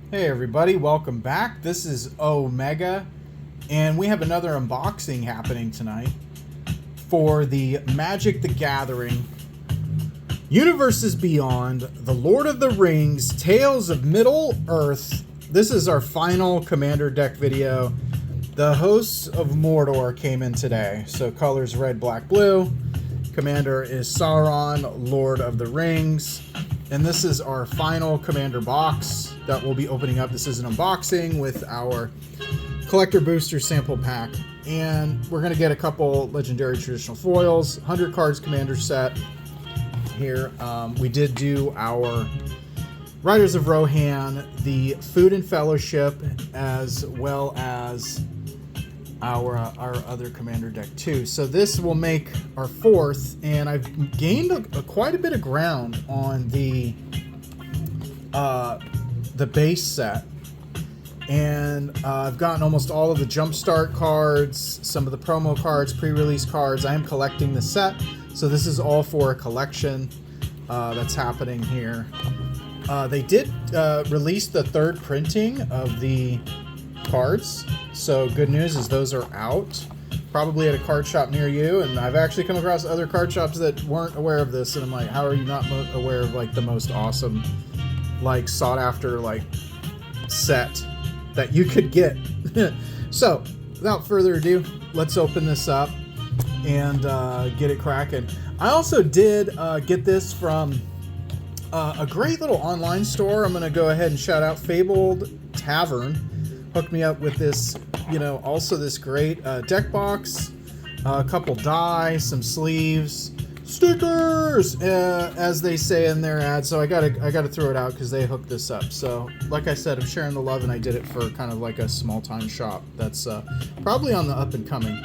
Hey everybody, welcome back. This is Omega, and we have another unboxing happening tonight for the Magic the Gathering Universes Beyond, The Lord of the Rings, Tales of Middle-earth. This is our final Commander deck video. The Hosts of Mordor came in today, so colors red, black, blue. Commander is Sauron, Lord of the Rings. And this is our final Commander box that we'll be opening up. This is an unboxing with our collector booster sample pack. And we're going to get a couple legendary traditional foils, 100 cards Commander set here. We did do our Riders of Rohan, the Food and Fellowship, as well as our other Commander deck too. So this will make our fourth, and I've gained quite a bit of ground on the base set, and I've gotten almost all of the Jumpstart cards, some of the promo cards, pre-release cards. I am collecting the set, so this is all for a collection that's happening here. They did release the third printing of the cards, so good news is those are out, probably at a card shop near you. And I've actually come across other card shops that weren't aware of this, and I'm like, how are you not aware of like the most awesome, like sought after like set that you could get? So without further ado, let's open this up and get it cracking. I also did get this from a great little online store. I'm gonna go ahead and shout out Fabled Tavern. Hooked me up with this, also this great deck box, a couple die, some sleeves, stickers, as they say in their ad. So I gotta throw it out because they hooked this up. So like I said, I'm sharing the love, and I did it for kind of like a small time shop that's probably on the up and coming.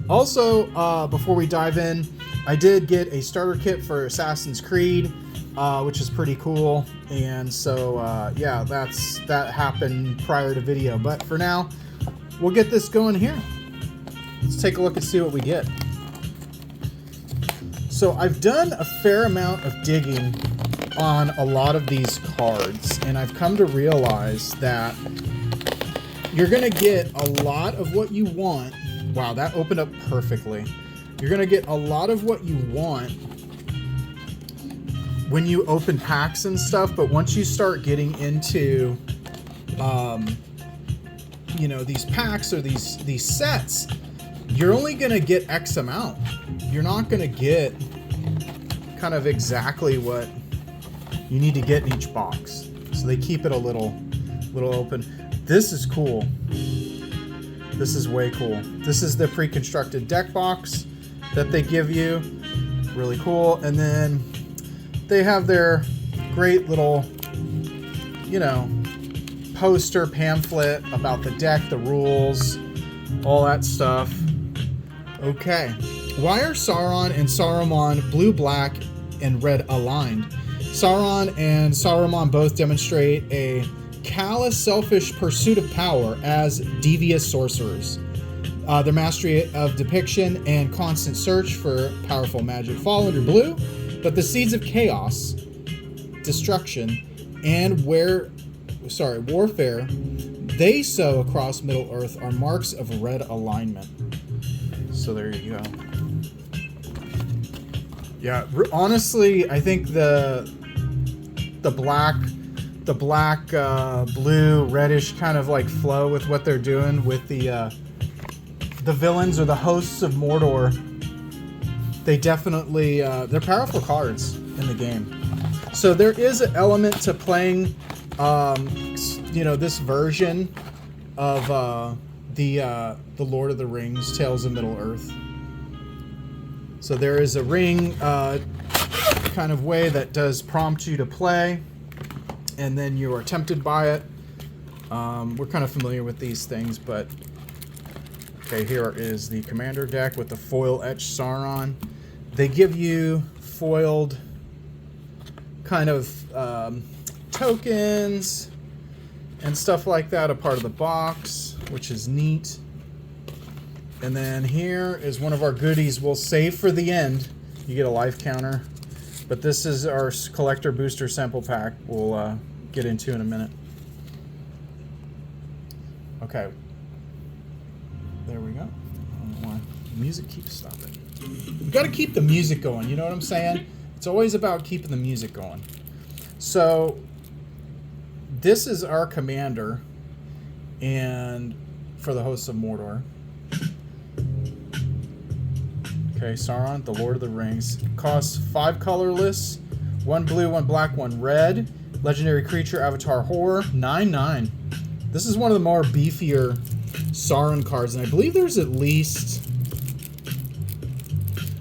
Also, before we dive in, I did get a starter kit for Assassin's Creed, which is pretty cool. And so yeah, that happened prior to video, but for now we'll get this going here. Let's take a look and see what we get. So I've done a fair amount of digging on a lot of these cards, and I've come to realize that you're gonna get a lot of what you want. Wow, that opened up perfectly. You're gonna get a lot of what you want when you open packs and stuff, but once you start getting into these packs or these sets, you're only gonna get X amount. You're not gonna get kind of exactly what you need to get in each box, so they keep it a little open. This is cool. This is way cool. This is the pre-constructed deck box that they give you. Really cool. And then they have their great little, poster pamphlet about the deck, the rules, all that stuff. Okay. Why are Sauron and Saruman blue, black, and red aligned? Sauron and Saruman both demonstrate a callous, selfish pursuit of power as devious sorcerers. Their mastery of depiction and constant search for powerful magic fall under blue, but the seeds of chaos, destruction, and warfare they sow across Middle-earth are marks of red alignment. So there you go. Yeah, honestly, I think the black, blue, reddish kind of like flow with what they're doing with the villains or the Hosts of Mordor. They definitely, they're powerful cards in the game. So there is an element to playing, this version of the Lord of the Rings, Tales of Middle-earth. So there is a ring kind of way that does prompt you to play, and then you are tempted by it. We're kind of familiar with these things, but okay, here is the Commander deck with the foil etched Sauron. They give you foiled kind of tokens and stuff like that, a part of the box, which is neat. And then here is one of our goodies we'll save for the end. You get a life counter. But this is our collector booster sample pack we'll get into in a minute. Okay. There we go. I don't know why the music keeps stopping. We got to keep the music going, you know what I'm saying? It's always about keeping the music going. So, this is our commander, and for the Hosts of Mordor. Okay, Sauron, the Lord of the Rings. Costs 5 colorless, 1 blue, 1 black, 1 red. Legendary creature, Avatar Horror, 9/9. This is one of the more beefier Sauron cards, and I believe there's at least...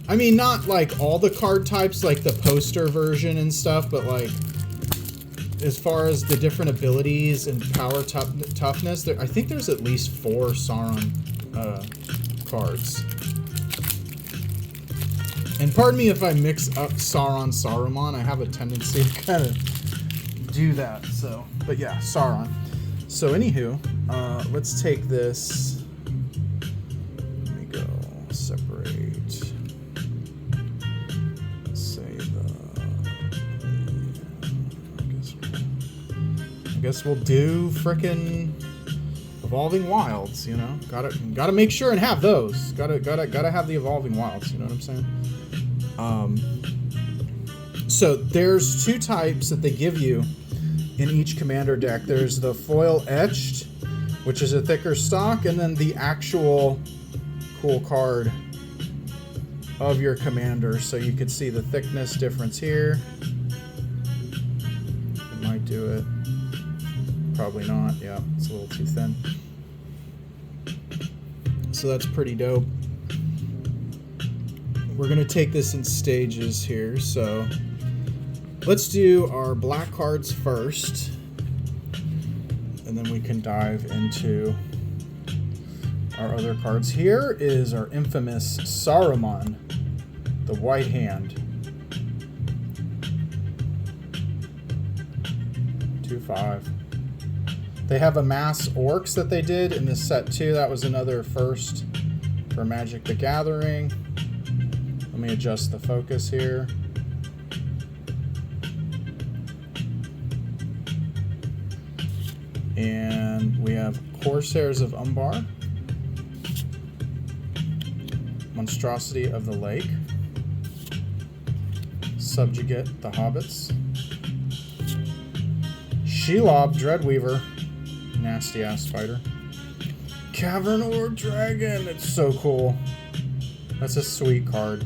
I mean, not like all the card types, like the poster version and stuff, but like as far as the different abilities and power toughness, I think there's at least 4 Sauron cards. And pardon me if I mix up Sauron, Saruman. I have a tendency to kind of do that. So, but yeah, Sauron. So anywho, let's take this. Let me go separate. Let's say I guess we'll do frickin' Evolving Wilds. You know, gotta make sure and have those. Gotta have the Evolving Wilds. You know what I'm saying? So there's 2 types that they give you in each commander deck. There's the foil etched, which is a thicker stock, and then the actual cool card of your commander. So you can see the thickness difference here. It might do it. Probably not. Yeah, it's a little too thin. So that's pretty dope. We're going to take this in stages here, so let's do our black cards first, and then we can dive into our other cards. Here is our infamous Saruman, the White Hand. 2/5. They have a mass orcs that they did in this set too. That was another first for Magic the Gathering. Let me adjust the focus here. And we have Corsairs of Umbar, Monstrosity of the Lake, Subjugate the Hobbits, Shelob Dreadweaver, nasty ass spider, Cavern or Dragon. It's so cool. That's a sweet card.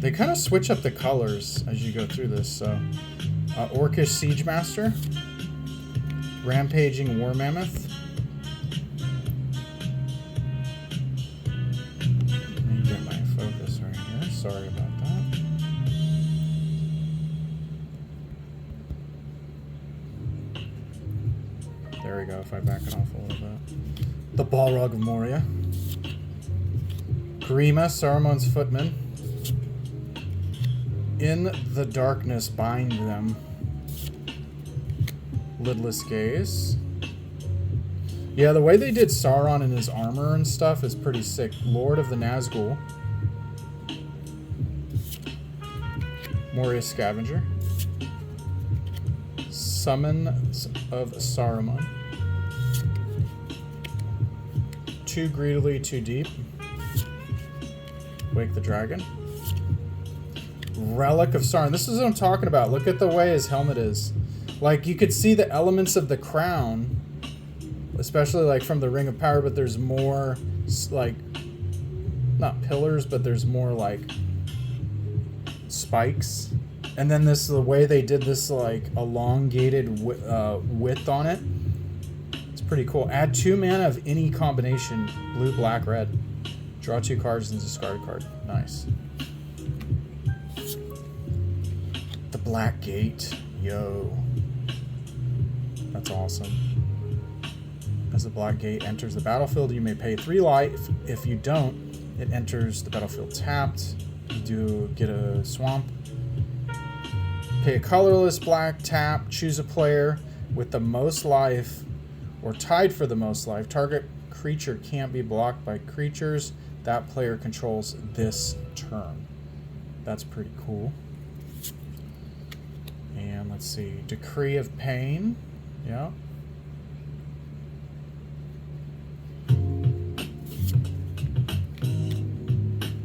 They kind of switch up the colors as you go through this. So, Orcish Siege Master, Rampaging War Mammoth. Let me get my focus right here. Sorry about that. There we go. If I back it off a little bit. The Balrog of Moria, Grima, Saruman's Footman. In the Darkness, Bind Them. Lidless Gaze. Yeah, the way they did Sauron and his armor and stuff is pretty sick. Lord of the Nazgul. Moria Scavenger. Summons of Saruman. Too Greedily, Too Deep. Wake the Dragon. Relic of Sauron. This is what I'm talking about. Look at the way his helmet is. Like, you could see the elements of the crown, especially like from the Ring of Power, but there's more like, not pillars, but there's more like spikes. And then this, the way they did this like elongated width on it, it's pretty cool. Add 2 mana of any combination, blue, black, red. Draw 2 cards and discard a card. Nice. Black Gate. Yo. That's awesome. As the Black Gate enters the battlefield, you may pay 3 life. If you don't, it enters the battlefield tapped. You do get a swamp. Pay a colorless black, tap, choose a player with the most life or tied for the most life. Target creature can't be blocked by creatures that player controls this turn. That's pretty cool. And let's see, Decree of Pain. Yeah.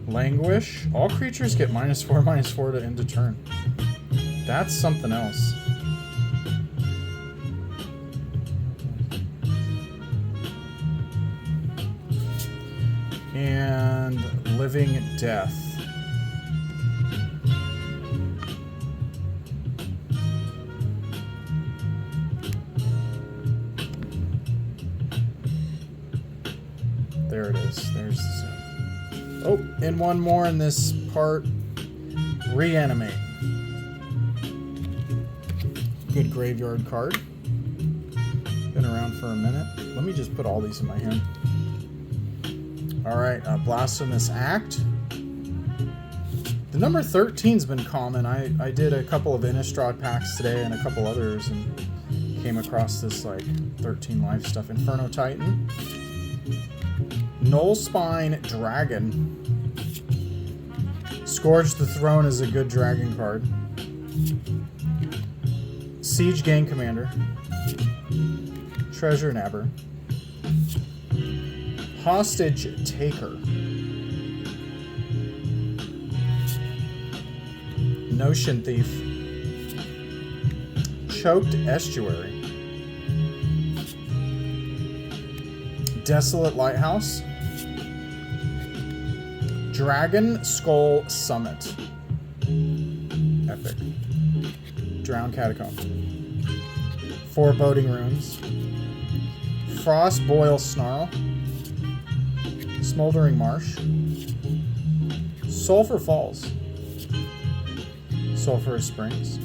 Languish. All creatures get -4/-4 to end a turn. That's something else. And Living Death. There it is. There's the zone. Oh, and one more in this part. Reanimate. Good graveyard card. Been around for a minute. Let me just put all these in my hand. Alright, Blasphemous Act. The number 13's been common. I did a couple of Innistrad packs today and a couple others and came across this like 13 life stuff. Inferno Titan. Nullspine Dragon. Scourge the Throne is a good dragon card. Siege Gang Commander. Treasure Nabber. Hostage Taker. Notion Thief. Choked Estuary. Desolate Lighthouse. Dragon Skull Summit. Epic. Drowned Catacomb. Foreboding Runes. Frost Boil Snarl. Smoldering Marsh. Sulphur Falls. Sulphurous Springs.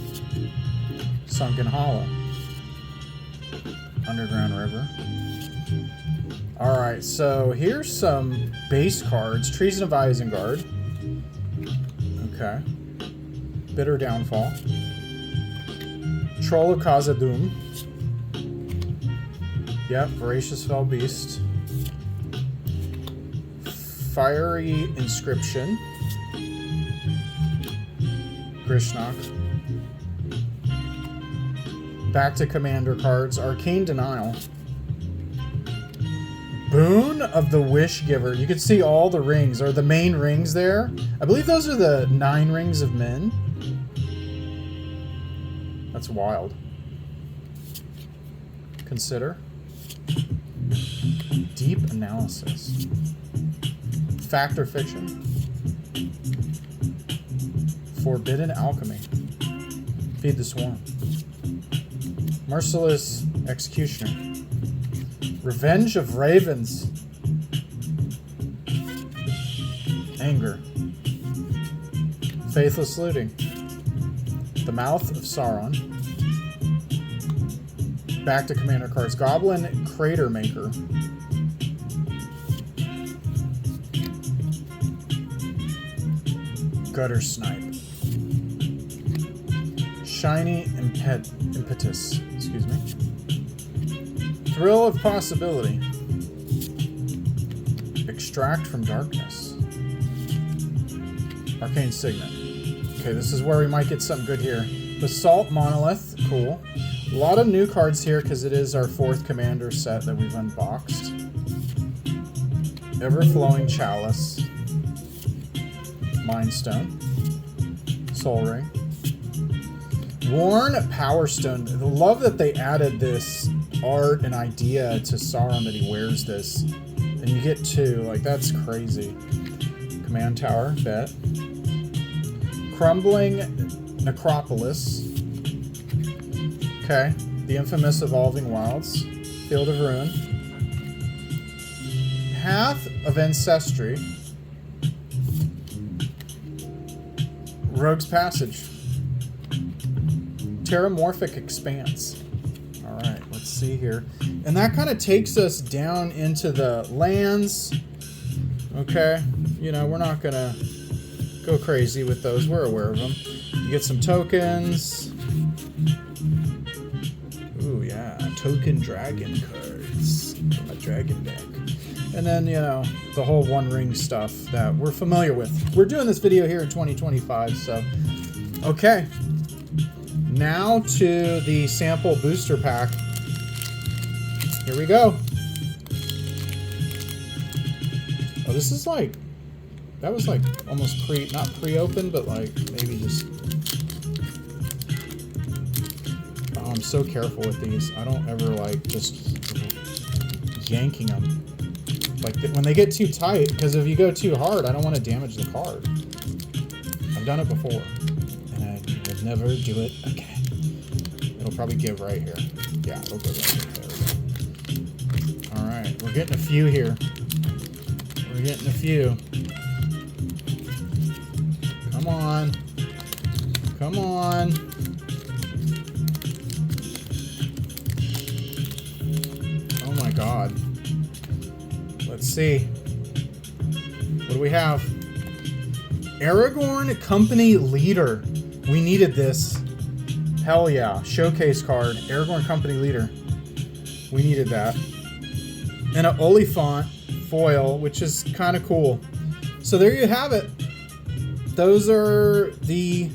Sunken Hollow. Underground River. Alright, so here's some base cards. Treason of Isengard. Okay. Bitter Downfall. Troll of Khazad-dûm. Yep, Voracious Fell Beast. Fiery Inscription. Grishnok. Back to Commander cards. Arcane Denial. Boon of the Wish Giver. You can see all the rings, or the main rings there. I believe those are the 9 rings of men. That's wild. Consider. Deep Analysis. Fact or Fiction. Forbidden Alchemy. Feed the Swarm. Merciless Executioner. Revenge of Ravens. Anger. Faithless Looting. The Mouth of Sauron. Back to Commander cards. Goblin Crater Maker. Gutter Snipe. Shiny Impetus. Excuse me. Thrill of Possibility. Extract from Darkness. Arcane Signet. Okay, this is where we might get something good here. Basalt Monolith. Cool. A lot of new cards here because it is our 4th Commander set that we've unboxed. Everflowing Chalice. Mind Stone. Soul Ring. Worn Power Stone. I love that they added this art and idea to Sauron that he wears this. And you get 2. Like, that's crazy. Command Tower. Bet. Crumbling Necropolis. Okay. The infamous Evolving Wilds. Field of Ruin. Path of Ancestry. Rogue's Passage. Terramorphic Expanse. Alright, let's see here. And that kind of takes us down into the lands. Okay. You know, we're not going to go crazy with those. We're aware of them. You get some tokens. Ooh, yeah. Token dragon cards from my dragon deck. And then, you know, the whole One Ring stuff that we're familiar with. We're doing this video here in 2025, so... Okay. Now to the sample booster pack. Here we go. Oh, this is like, that was like almost not pre-open, but like maybe just, oh, I'm so careful with these. I don't ever like just yanking them. Like when they get too tight, because if you go too hard, I don't want to damage the card. I've done it before, and I will never do it again. It'll probably give right here. Yeah, it'll go right here. There we go. All right, we're getting a few here. We're getting a few. Come on. Come on. Oh my God. Let's see. What do we have? Aragorn Company Leader. We needed this. Hell yeah. Showcase card. Aragorn Company Leader. We needed that. And an Oliphant foil, which is kind of cool. So there you have it. Those are the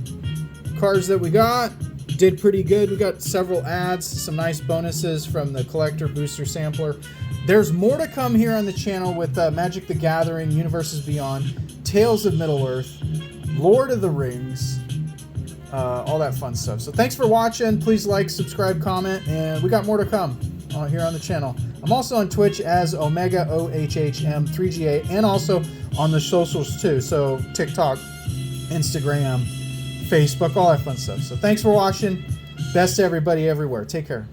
cards that we got. Did pretty good. We got several ads, some nice bonuses from the collector booster sampler. There's more to come here on the channel with Magic the Gathering, Universes Beyond, Tales of Middle-earth, Lord of the Rings, all that fun stuff. So thanks for watching. Please like, subscribe, comment, and we got more to come here on the channel. I'm also on Twitch as Omega OHHM3GA and also on the socials too. So TikTok, Instagram, Facebook, all that fun stuff. So thanks for watching. Best to everybody everywhere. Take care.